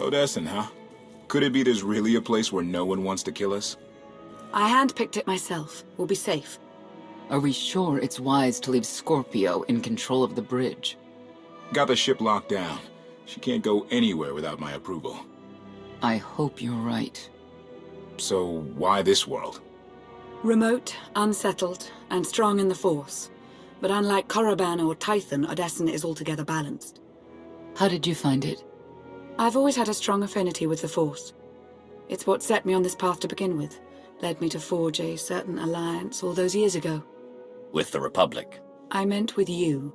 Odessen, huh? Could it be there's really a place where no one wants to kill us? I handpicked it myself. We'll be safe. Are we sure it's wise to leave Scorpio in control of the bridge? Got the ship locked down. She can't go anywhere without my approval. I hope you're right. So why this world? Remote, unsettled, and strong in the Force. But unlike Korriban or Tython, Odessen is altogether balanced. How did you find it? I've always had a strong affinity with the Force. It's what set me on this path to begin with. Led me to forge a certain alliance all those years ago. With the Republic? I meant with you.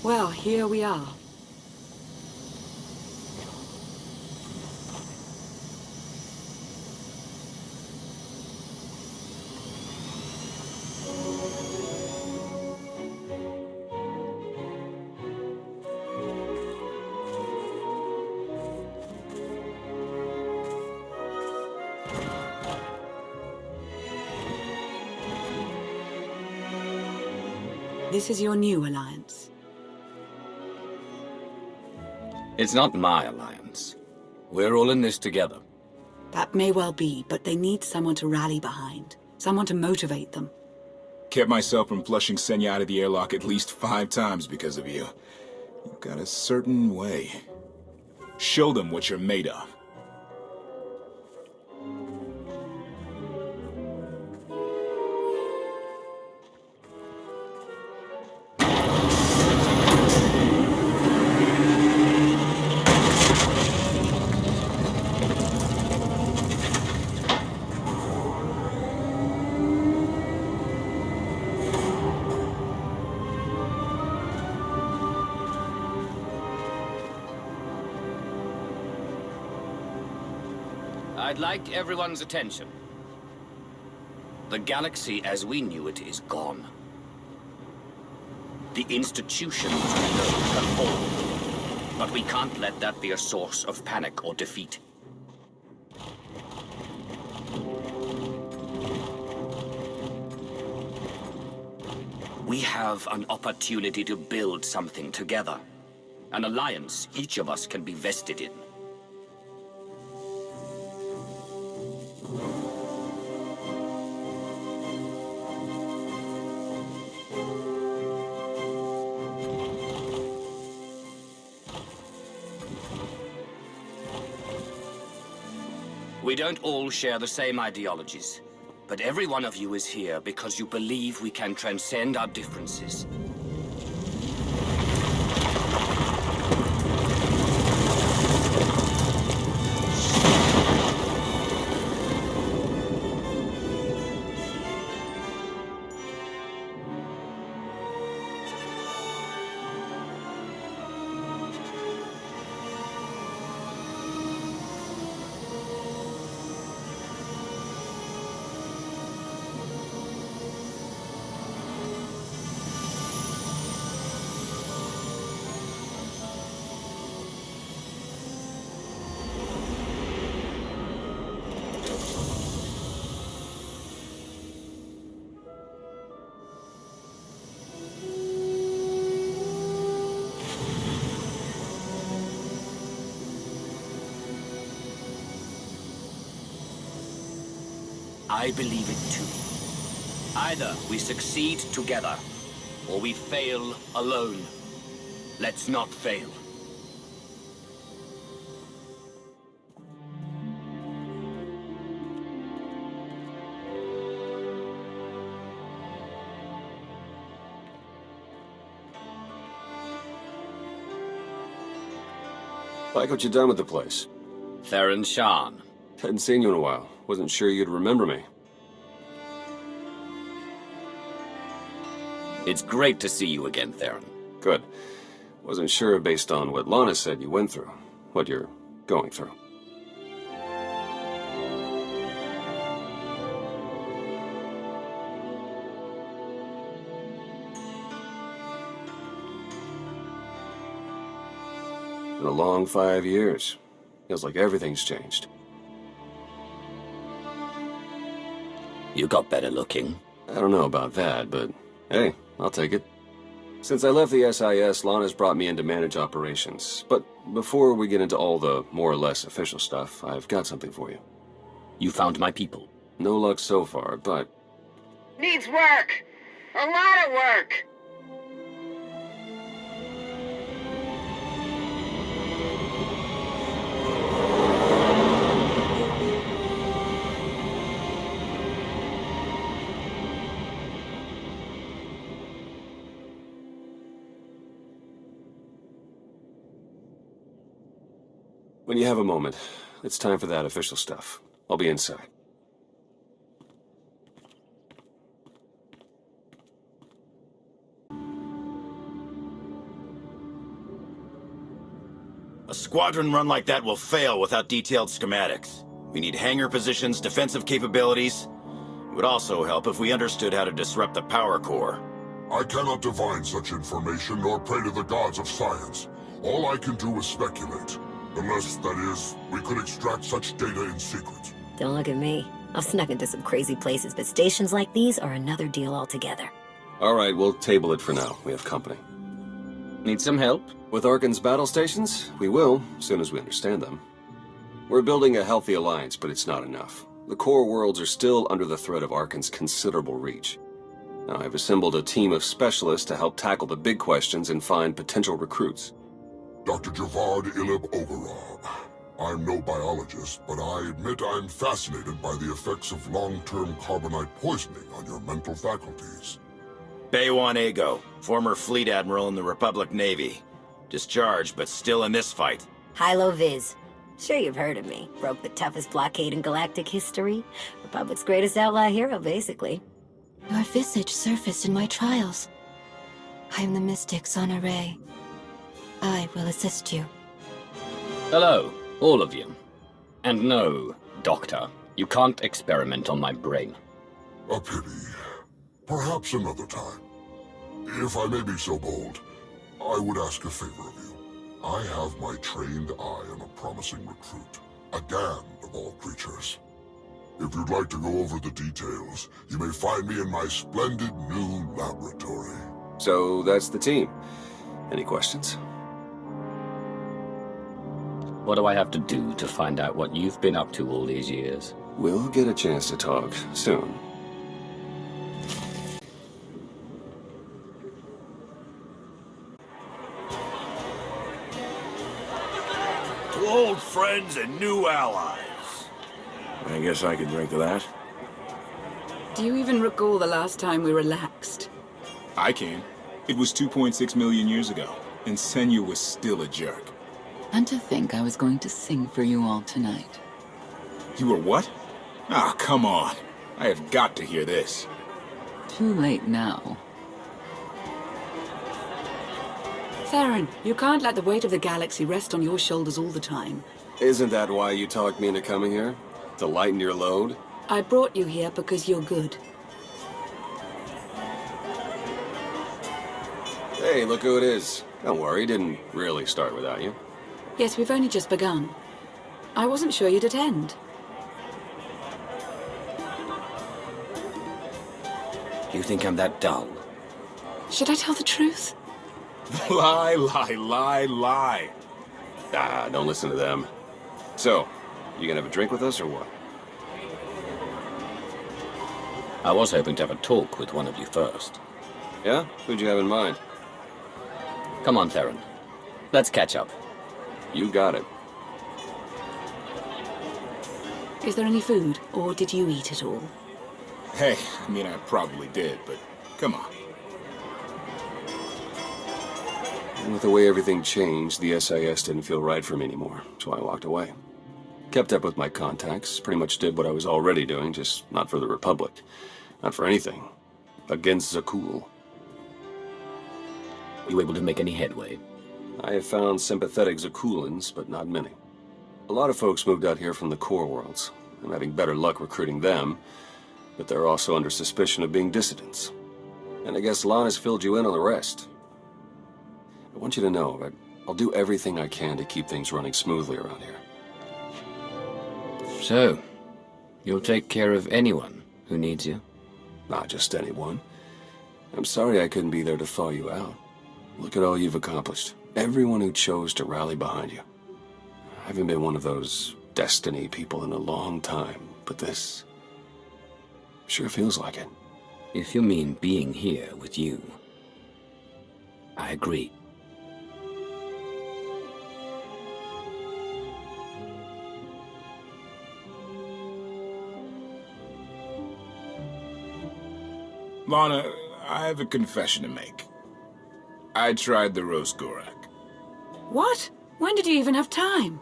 Well, here we are. This is your new alliance. It's not my alliance. We're all in this together. That may well be, but they need someone to rally behind. Someone to motivate them. Kept myself from flushing Senya out of the airlock at least 5 times because of you. You've got a certain way. Show them what you're made of. I'd like everyone's attention. The galaxy as we knew it is gone. The institutions we know have fallen. But we can't let that be a source of panic or defeat. We have an opportunity to build something together. An alliance each of us can be vested in. We don't all share the same ideologies, but every one of you is here because you believe we can transcend our differences. I believe it too. Either we succeed together, or we fail alone. Let's not fail. Like what you done with the place. Theron Shan. Hadn't seen you in a while. Wasn't sure you'd remember me. It's great to see you again, Theron. Good. Wasn't sure based on what Lana said you went through. What you're going through. Been a long 5 years. Feels like everything's changed. You got better looking. I don't know about that, but hey, I'll take it. Since I left the SIS, Lana's brought me in to manage operations. But before we get into all the more or less official stuff, I've got something for you. You found my people. No luck so far, but... Needs work! A lot of work! When you have a moment, it's time for that official stuff. I'll be inside. A squadron run like that will fail without detailed schematics. We need hangar positions, defensive capabilities. It would also help if we understood how to disrupt the power core. I cannot divine such information nor pray to the gods of science. All I can do is speculate. Unless, that is, we could extract such data in secret. Don't look at me. I've snuck into some crazy places, but stations like these are another deal altogether. All right, we'll table it for now. We have company. Need some help? With Arkan's battle stations? We will, as soon as we understand them. We're building a healthy alliance, but it's not enough. The core worlds are still under the threat of Arkan's considerable reach. Now, I've assembled a team of specialists to help tackle the big questions and find potential recruits. Dr. Javad Ilib Ogarab. I'm no biologist, but I admit I'm fascinated by the effects of long-term carbonite poisoning on your mental faculties. Baywan Ego, former fleet admiral in the Republic Navy. Discharged, but still in this fight. Hilo Viz. Sure you've heard of me. Broke the toughest blockade in galactic history. Republic's greatest outlaw hero, basically. Your visage surfaced in my trials. I am the mystic Sonare. I will assist you. Hello, all of you. And no, Doctor, you can't experiment on my brain. A pity. Perhaps another time. If I may be so bold, I would ask a favor of you. I have my trained eye on a promising recruit. A Gand of all creatures. If you'd like to go over the details, you may find me in my splendid new laboratory. So that's the team. Any questions? What do I have to do to find out what you've been up to all these years? We'll get a chance to talk soon. To old friends and new allies. I guess I could drink to that. Do you even recall the last time we relaxed? I can. It was 2.6 million years ago, and Senya was still a jerk. And to think I was going to sing for you all tonight. You were what? Ah, come on. I have got to hear this. Too late now. Theron, you can't let the weight of the galaxy rest on your shoulders all the time. Isn't that why you talked me into coming here? To lighten your load? I brought you here because you're good. Hey, look who it is. Don't worry, didn't really start without you. Yes, we've only just begun. I wasn't sure you'd attend. Do you think I'm that dull? Should I tell the truth? Lie, lie, lie, lie. Ah, don't listen to them. So, you gonna have a drink with us or what? I was hoping to have a talk with one of you first. Yeah? Who'd you have in mind? Come on, Theron. Let's catch up. You got it. Is there any food, or did you eat at all? Hey, I mean, I probably did, but come on. And with the way everything changed, the SIS didn't feel right for me anymore, so I walked away. Kept up with my contacts, pretty much did what I was already doing, just not for the Republic. Not for anything. Against Zakul. You able to make any headway? I have found sympathetic Zakulans, but not many. A lot of folks moved out here from the core worlds. I'm having better luck recruiting them, but they're also under suspicion of being dissidents. And I guess Lana's filled you in on the rest. I want you to know that I'll do everything I can to keep things running smoothly around here. So, you'll take care of anyone who needs you? Not just anyone. I'm sorry I couldn't be there to thaw you out. Look at all you've accomplished. Everyone who chose to rally behind you. I haven't been one of those destiny people in a long time, but this sure feels like it. If you mean being here with you, I agree. Lana, I have a confession to make. I tried the roast Gorak. What? When did you even have time?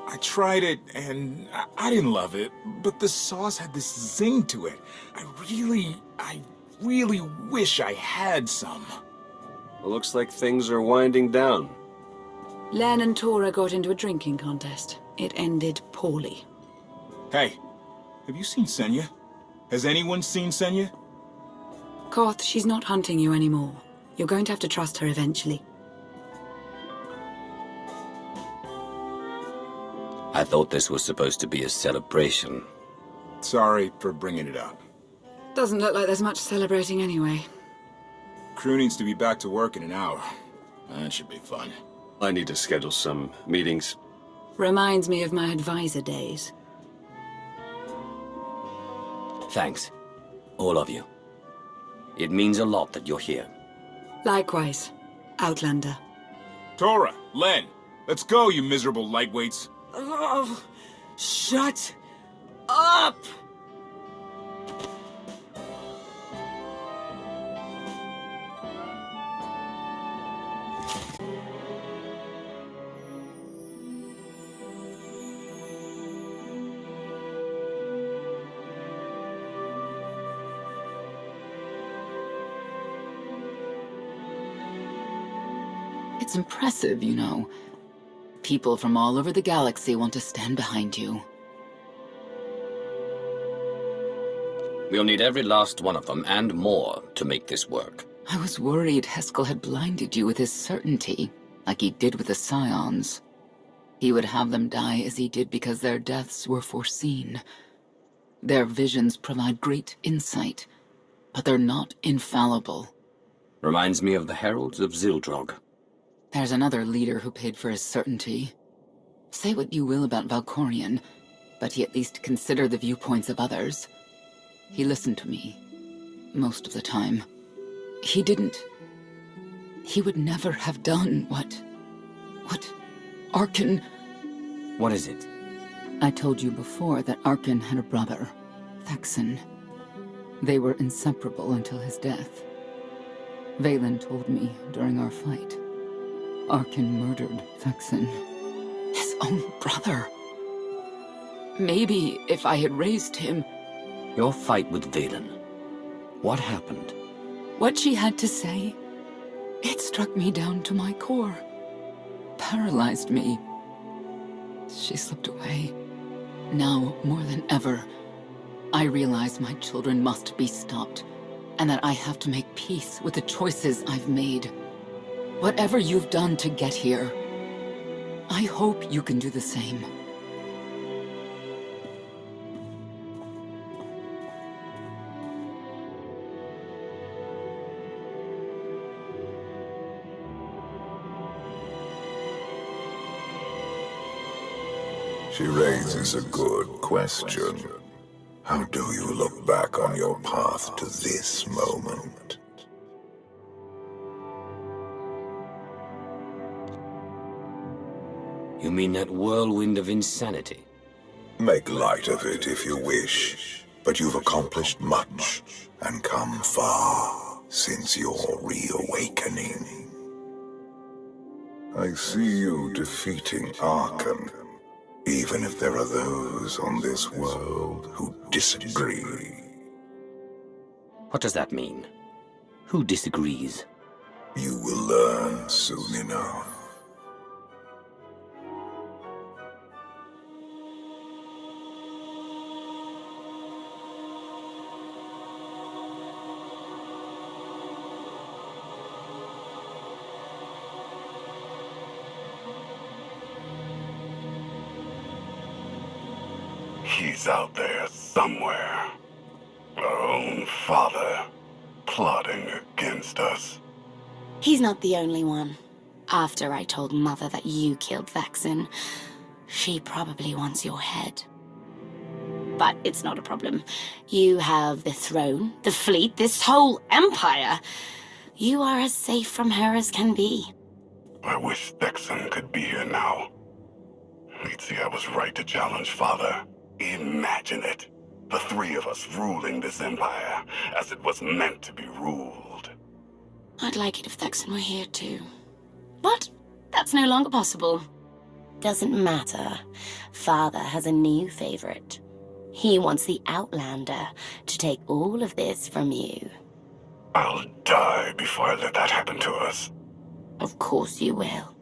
I tried it, and I didn't love it, but the sauce had this zing to it. I really wish I had some. It looks like things are winding down. Len and Tora got into a drinking contest. It ended poorly. Hey, have you seen Senya? Has anyone seen Senya? Koth, she's not hunting you anymore. You're going to have to trust her eventually. I thought this was supposed to be a celebration. Sorry for bringing it up. Doesn't look like there's much celebrating anyway. Crew needs to be back to work in an hour. That should be fun. I need to schedule some meetings. Reminds me of my advisor days. Thanks. All of you. It means a lot that you're here. Likewise, Outlander. Tora, Len, let's go, you miserable lightweights. Oh, shut up! It's impressive, you know. People from all over the galaxy want to stand behind you. We'll need every last one of them, and more, to make this work. I was worried Heskel had blinded you with his certainty, like he did with the Scions. He would have them die as he did because their deaths were foreseen. Their visions provide great insight, but they're not infallible. Reminds me of the Heralds of Zildrog. There's another leader who paid for his certainty. Say what you will about Valkorion, but he at least considered the viewpoints of others. He listened to me, most of the time. He would never have done what Arkan... What is it? I told you before that Arkan had a brother, Thexan. They were inseparable until his death. Valen told me during our fight. Arkan murdered Thexan. His own brother. Maybe if I had raised him... Your fight with Valen. What happened? What she had to say, it struck me down to my core. Paralyzed me. She slipped away. Now, more than ever, I realize my children must be stopped, and that I have to make peace with the choices I've made. Whatever you've done to get here, I hope you can do the same. She raises a good question. How do you look back on your path to this moment? You mean that whirlwind of insanity? Make light of it if you wish, but you've accomplished much and come far since your reawakening. I see you defeating Arkan, even if there are those on this world who disagree. What does that mean? Who disagrees? You will learn soon enough. he's out there somewhere. Our own father, plotting against us. He's not the only one. After I told Mother that you killed Vexen, she probably wants your head. But it's not a problem. You have the throne, the fleet, this whole empire. You are as safe from her as can be. I wish Vexen could be here now. He'd see I was right to challenge Father. Imagine it. The three of us ruling this empire as it was meant to be ruled. I'd like it if Vexen were here too. But that's no longer possible. Doesn't matter. Father has a new favorite. He wants the Outlander to take all of this from you. I'll die before I let that happen to us. Of course you will.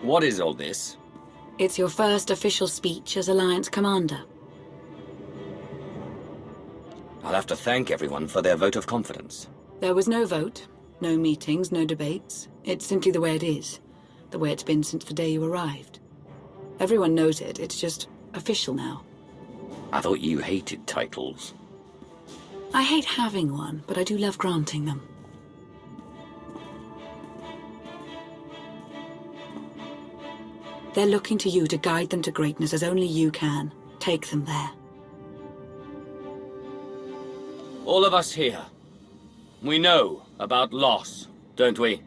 What is all this? It's your first official speech as Alliance Commander. I'll have to thank everyone for their vote of confidence. There was no vote, no meetings, no debates. It's simply the way it is. The way it's been since the day you arrived. Everyone knows it. It's just official now. I thought you hated titles. I hate having one, but I do love granting them. They're looking to you to guide them to greatness as only you can. Take them there. All of us here, we know about loss, don't we?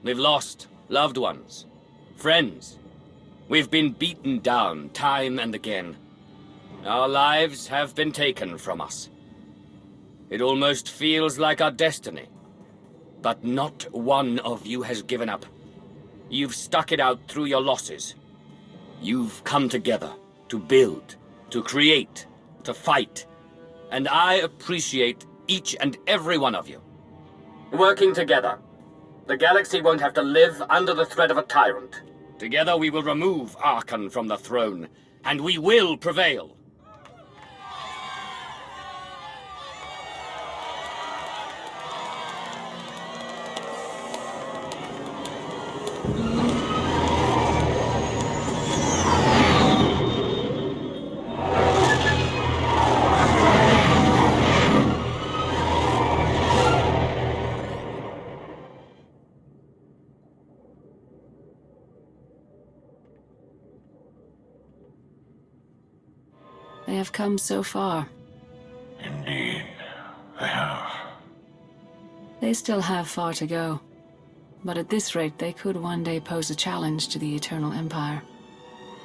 We've lost loved ones, friends. We've been beaten down time and again. Our lives have been taken from us. It almost feels like our destiny. But not one of you has given up. You've stuck it out through your losses. You've come together to build, to create, to fight. And I appreciate each and every one of you. Working together, the galaxy won't have to live under the threat of a tyrant. Together we will remove Archon from the throne, and we will prevail. They have come so far. Indeed, they have. They still have far to go. But at this rate, they could one day pose a challenge to the Eternal Empire.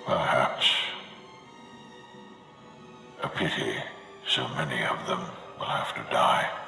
Perhaps. A pity so many of them will have to die.